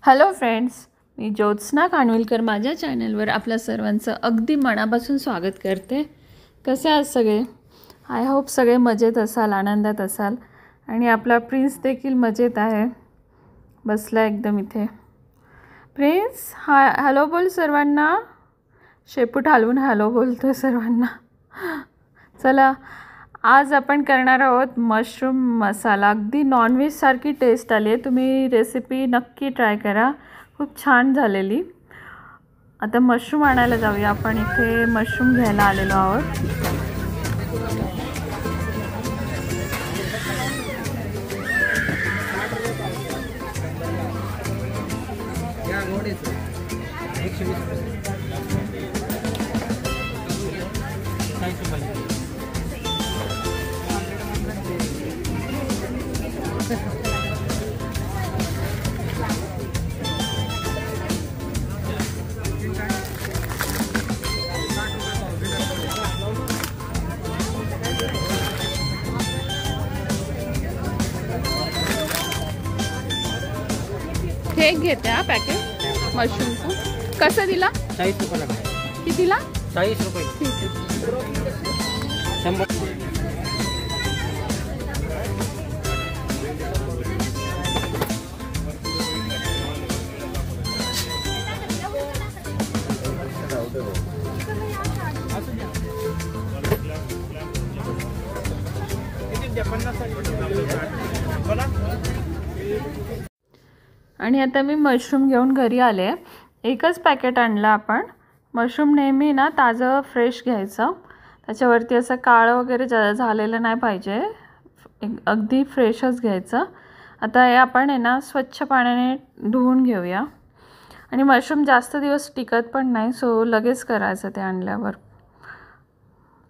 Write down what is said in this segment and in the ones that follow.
Hello friends, मी ज्योत्स्ना कानविलकर माझ्या चॅनलवर आपल्या सर्वांचं अगदी मनापासून स्वागत करते. कसे आहात सगळे? आय होप सगळे मजेत असाल, आनंदात असाल. आणि आपला प्रिन्स देखील मजेत आहे, बसला एकदम इथे. प्रिन्स, हॅलो बोल सर्वांना. शेपूट हलवून हॅलो बोलतो सर्वांना. चला, आज आपण करणार आहोत मशरूम मसाला. अगदी नॉनव्हेज सारखी टेस्ट आली आहे. तुम्ही रेसिपी नक्की ट्राय करा, खूप छान झालेली. आता मशरूम आणायला जाऊया. आपण इथे मशरूम घ्यायला आलेलो आहोत. हे घेते हा पॅकेट मशरूमचं. कसं दिला? 40 रुपये. कितीला? 40 रुपये. ठीक आहे. 100. आणि आता मी मशरूम घेऊन घरी आले. एकच पॅकेट आणलं आपण. मशरूम नेहमी ना ताजं फ्रेश घ्यायचं, त्याच्यावरती असं काळं वगैरे झालेलं नाही पाहिजे, अगदी फ्रेशच घ्यायचं. आता हे आपण आहे ना स्वच्छ पाण्याने धुवून घेऊया. आणि मशरूम जास्त दिवस टिकत पण नाही, सो लगेच करायचं ते आणल्यावर.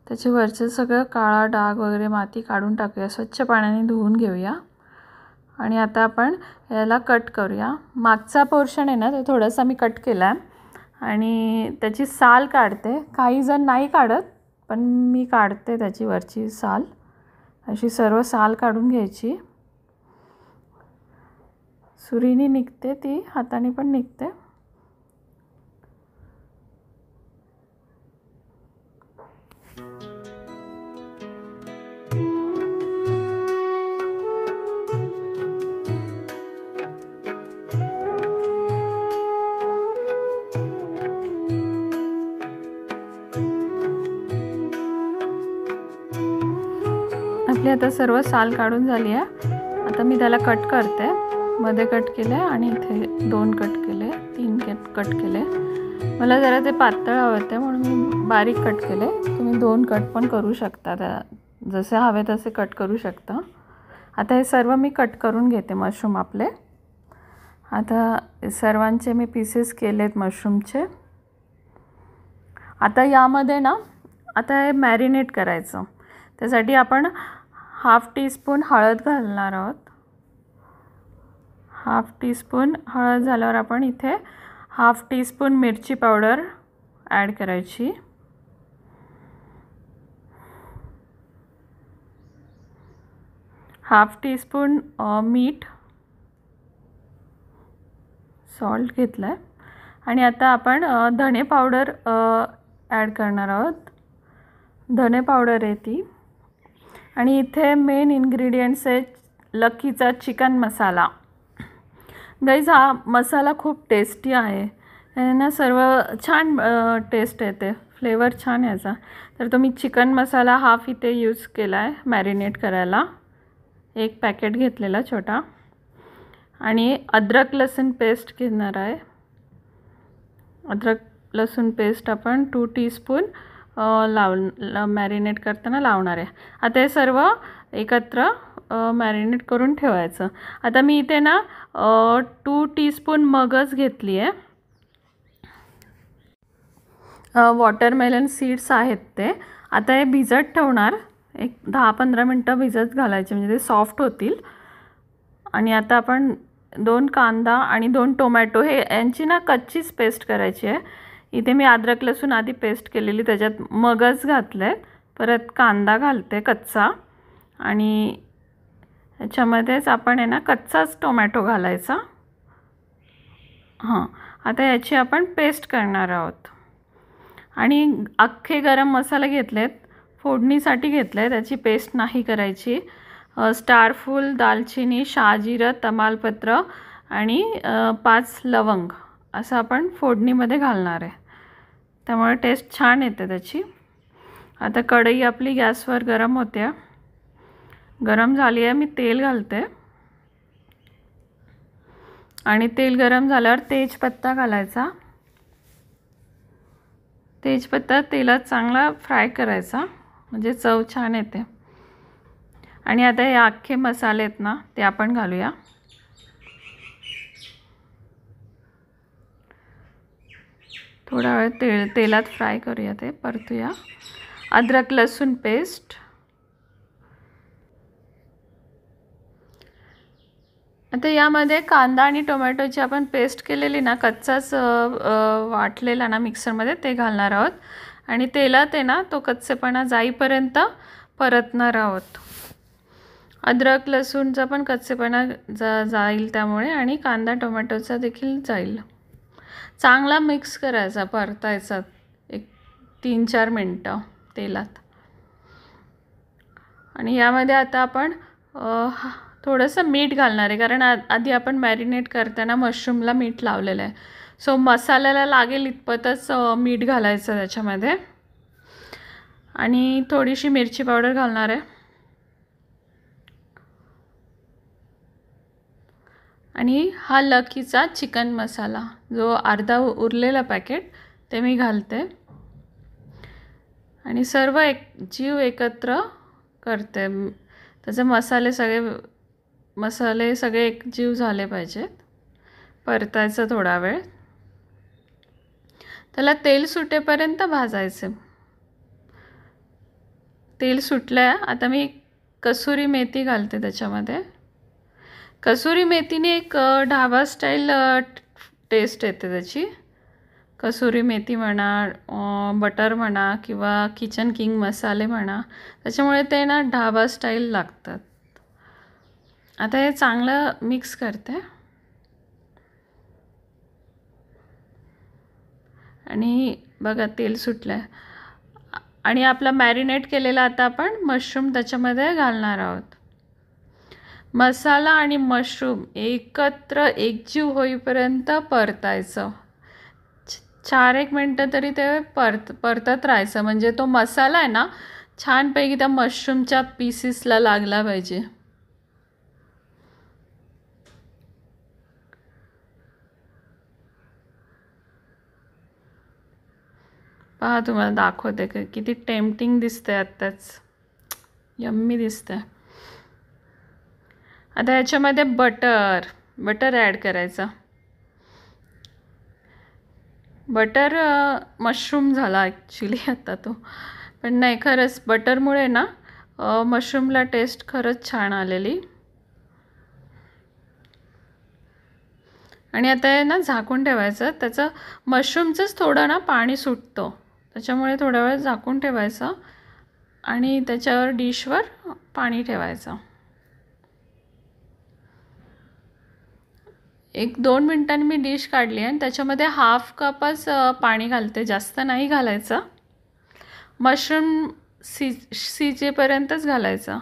त्याचे वरचे सगळं काळा डाग वगैरे माती काढून टाकूया, स्वच्छ पाण्याने धुवून घेऊया. आणि आता आपण याला कट करूया. मागचा पोर्शन आहे ना तो थोडासा मी कट केला आहे आणि त्याची साल काढते. काही जण नाही काढत, पण मी काढते त्याची वरची साल. अशी सर्व साल काढून घ्यायची. सुरीने निघते ती, हाताने पण निघते. आपली आता सर्व साल काढून झाली आहे. आता मी त्याला कट करते. मध्ये कट केले आणि इथे 2 कट केले, 3 कट केले. मला जरा ते पातळ हवे होते म्हणून मी बारीक कट केले. तुम्ही 2 कट पण करू शकता, जसे हवे तसे कट करू शकता. आता हे सर्व मी कट करून घेते मशरूम आपले. आता सर्वांचे मी पीसेस केलेत मशरूमचे. आता यामध्ये ना आता हे मॅरिनेट करायचं. त्यासाठी आपण 1/2 टीस्पून हळद घालणार आहोत. 1/2 टीस्पून हळद झाल्यावर आपण इथे 1/2 टीस्पून मिरची पावडर ॲड करायची. हाफ टीस्पून मीठ, सॉल्ट घेतलं आहे. आणि आता आपण धणे पावडर ॲड करणार आहोत. धणे पावडर आहे ती. आणि इथे मेन इन्ग्रेडियंट्स आहे लकीचा चिकन मसाला. गाईज, हा मसाला खूप टेस्टी आहे. ना सर्व छान टेस्ट येते, फ्लेवर छान याचा. तर तुम्ही चिकन मसाला 1/2 इथे यूज केला आहे मॅरिनेट करायला. 1 पॅकेट घेतलेला छोटा. आणि अद्रक लसूण पेस्ट घेणार आहे. अद्रक लसूण पेस्ट आपण 2 टीस्पून मॅरिनेट करताना लावणार आहे. आता हे सर्व एकत्र मॅरिनेट करून ठेवायचं. आता मी इथे ना 2 टीस्पून मगज घेतली आहे. वॉटरमेलन सीड्स आहेत ते. आता हे भिजत ठेवणार, एक 10-15 मिनटं भिजत घालायचे, म्हणजे ते सॉफ्ट होतील. आणि आता आपण 2 कांदा आणि 2 टोमॅटो, हे यांची ना कच्चीच पेस्ट करायची आहे. इथे मी अद्रक लसूण आधी पेस्ट केलेली, त्याच्यात मगज घातले, परत कांदा घालते कच्चा आणि याच्यामध्येच आपण आहे ना कच्चाच टोमॅटो घालायचा हां, आता याची आपण पेस्ट करणार आहोत. आणि अख्खे गरम मसाले घेतलेत, फोडणीसाठी घेतले, त्याची पेस्ट नाही करायची. स्टारफूल, दालचिनी, शहाजिरं, तमालपत्र आणि 5 लवंग असं आपण फोडणीमध्ये घालणार आहे. त्यामुळे टेस्ट छान येते त्याची. आता कढई आपली गॅसवर गरम होते. गरम झाली आहे, मी तेल घालते. आणि तेल गरम झाल्यावर तेजपत्ता घालायचा. तेजपत्ता तेलात चांगला फ्राय करायचा, म्हणजे चव छान येते. आणि आता हे अख्खे मसाले आहेत ना, ते आपण घालूया. थोडा वेळ तेलात फ्राय करूया, ते परतूया. अद्रक लसूण पेस्ट. आता यामध्ये कांदा आणि टोमॅटोची आपण पेस्ट केलेली ना, कच्चाच वाटलेला ना मिक्सरमध्ये, ते घालणार आहोत. आणि तेलात आहे ना तो कच्चेपणा जाईपर्यंत परतणार आहोत. अद्रक लसूणचा पण कच्चेपणा जाईल त्यामुळे, आणि कांदा टोमॅटोचा देखील जाईल. चांगला मिक्स करायचा, परतायचा एक 3-4 मिनटं तेलात. आणि यामध्ये आता आपण थोडंसं मीठ घालणार आहे, कारण आधी आपण मॅरिनेट करताना मशरूमला मीठ लावलेलं आहे. सो मसाल्याला लागेल इतपतच मीठ घालायचं त्याच्यामध्ये. आणि थोडीशी मिरची पावडर घालणार आहे. आणि हा लकीचा चिकन मसाला, जो अर्धा उरलेला पॅकेट, ते मी घालते. आणि सर्व जीव एकत्र करते. त्याचे मसाले सगळे एकजीव झाले पाहिजेत. परतायचं थोडा वेळ. त्याला तेल सुटेपर्यंत भाजायचे. तेल सुटलं. आता मी कसुरी मेथी घालते त्याच्यामध्ये. कसुरी मेथीने एक ढाबा स्टाईल टेस्ट येते त्याची. कसुरी मेथी म्हणा, बटर म्हणा, किंवा किचन किंग मसाले म्हणा, त्याच्यामुळे ते ना ढाबा स्टाईल लागतात. आता हे चांगलं मिक्स करते. आणि बघा तेल सुटलं आहे. आणि आपला मॅरिनेट केलेला आता आपण मशरूम त्याच्यामध्ये घालणार आहोत. मसाला आणि मशरूम एकत्र एकजीव होईपर्यंत परतायचं. 4-1 मिनटं तरी ते परतत राहायचं, म्हणजे तो मसाला आहे ना छानपैकी त्या मशरूमच्या पीसेसला लागला पाहिजे. पहा, तुम्हाला दाखवते किती टेम्पटिंग दिसतंय. आत्ताच यम्मी दिसतंय. आता याच्यामध्ये बटर ॲड करायचं. बटर मशरूम झाला ॲक्च्युली आता तो, पण नाही, खरंच बटरमुळे ना मशरूमला टेस्ट खरंच छान आलेली. आणि आता आहे ना झाकून ठेवायचं. त्याचं मशरूमचंच थोडं ना पाणी सुटतं, त्याच्यामुळे थोडा वेळ झाकून ठेवायचं. आणि त्याच्यावर डिशवर पाणी ठेवायचं. 1-2 मिनटांनी मी डिश काढली आणि त्याच्यामध्ये 1/2 कपच पाणी घालते, जास्त नाही घालायचं. मशरूम शिजेपर्यंतच घालायचं.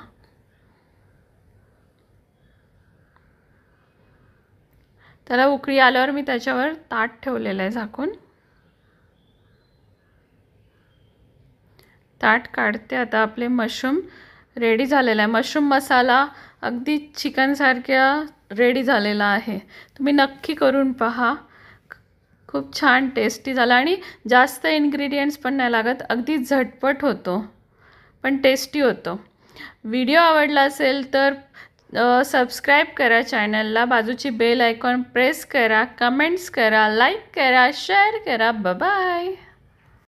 त्याला उकळी आल्यावर मी त्याच्यावर ताट ठेवलेलं आहे झाकून. ताट काढते. आता आपले मशरूम रेडी झालेला आहे. मशरूम मसाला अगदी चिकनसारख्या रेडी झालेला आहे. तुम्ही नक्की करून पहा. खूप छान टेस्टी झाला. आणि जास्त इन्ग्रेडियंट्स पण नाही लागत, अगदी झटपट होतो, पण टेस्टी होतो. व्हिडिओ आवडला असेल तर सबस्क्राईब करा चॅनलला. बाजूची बेल आयकॉन प्रेस करा, कमेंट्स करा, लाईक करा, शेअर करा. बाय.